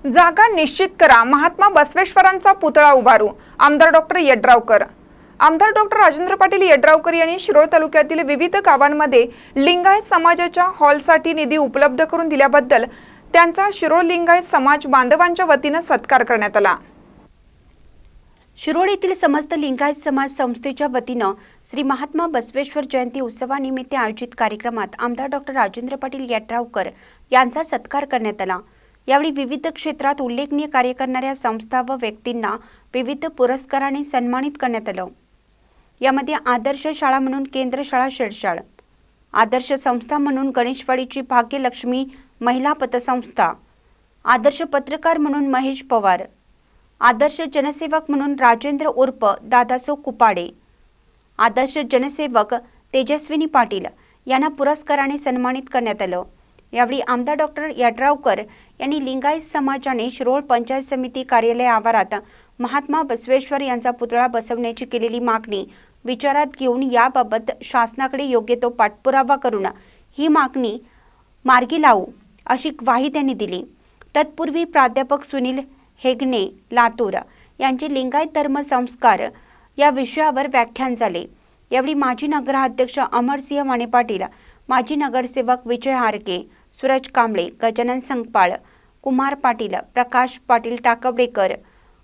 जागा निश्चित करा, महात्मा बसवेश्वरांचा पुतळा उभारू, आमदार डॉक्टर यड्रावकर। आमदार डॉक्टर राजेंद्र पाटील यड्रावकर यांनी शिरोळ तालुक्यातील विविध गावांमध्ये लिंगायत समाजाच्या हॉलसाठी निधी उपलब्ध करून दिल्याबद्दल त्यांचा शिरोळ लिंगायत समाज बांधवांच्या वतीने सत्कार करण्यात आला। शिरोळ येथील समस्त लिंगायत समाज संस्थेच्या वतीने श्री महात्मा बसवेश्वर जयंती उत्सवानिमित्त आयोजित कार्यक्रमात आमदार डॉक्टर राजेंद्र पाटील यड्रावकर यांचा सत्कार करण्यात आला। यावेळी विविध क्षेत्रात उल्लेखनीय कार्य करणाऱ्या संस्था व व्यक्तींना विविध पुरस्काराने सन्मानित करण्यात आलं। यामध्ये आदर्श शाळा म्हणून केंद्र शाळा शेळशाळ, आदर्श संस्था म्हणून गणेशवाडीची भाग्यलक्ष्मी महिला पतसंस्था, आदर्श पत्रकार म्हणून महेश पवार, आदर्श जनसेवक म्हणून राजेंद्र उर्फ दादासो कुपाडे, आदर्श जनसेवक तेजस्विनी पाटील यांना पुरस्काराने सन्मानित करण्यात आलं। यावेळी आमदार डॉक्टर यड्रावकर यांनी लिंगायत समाजाने शिरोळ पंचायत समिती कार्यालय आवारात महात्मा बसवेश्वर यांचा पुतळा बसवण्याची केलेली मागणी विचारात घेऊन याबाबत शासनाकडे योग्य तो पाठपुरावा करून ही मागणी मार्गी लावू अशी ग्वाही त्यांनी दिली। तत्पूर्वी प्राध्यापक सुनील हेगणे लातूर यांचे लिंगायत धर्म संस्कार या विषयावर व्याख्यान झाले। यावेळी माजी नगराध्यक्ष अमरसिंह माने पाटील, माजी नगरसेवक विजय आरके, सूरज कांबळे, गजानन संगपाळ, कुमार पाटील, प्रकाश पाटील टाकवडेकर,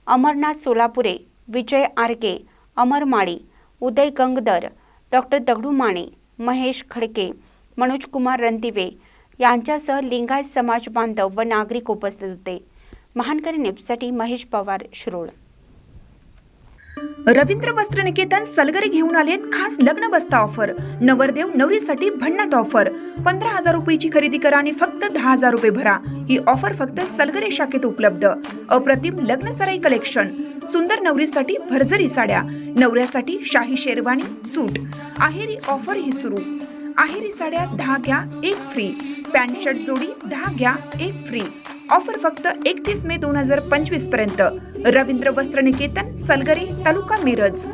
अमरनाथ सोलापुरे, विजय आरके, अमर माळी, उदय गंगदर, डॉक्टर दगडू माने, महेश खडके, मनोज कुमार रणदिवे यांच्यासह लिंगायत समाज बांधव व नागरिक उपस्थित होते। महानकरी न्यूजसाठी महेश पवार, शिरोळ। रवींद्र वस्त्र निकेतन सलगरे घेऊन आलेत खास लग्न बस्ता ऑफर। नवरदेव नवरीसाठी भन्नाट ऑफर। 15,000 रुपयाची खरेदी करा आणि फक्त 10,000 रुपये भरा। ही ऑफर फक्त सलगरे शाखेत उपलब्ध। अप्रतिम लग्न सराई कलेक्शन, सुंदर नवरीसाठी भरजरी साड्या, नवऱ्यासाठी शाही शेरवानी सूट। आहेरी ऑफर ही सुरू। आहेरी साड्या 10 घ्या 1 फ्री, पॅन्ट शर्ट जोडी 10 घ्या 1 फ्री। ऑफर फक्त 31 मे 2025 पर्यंत। रवींद्र वस्त्र निकेतन सलगरे, तालुका मिरज।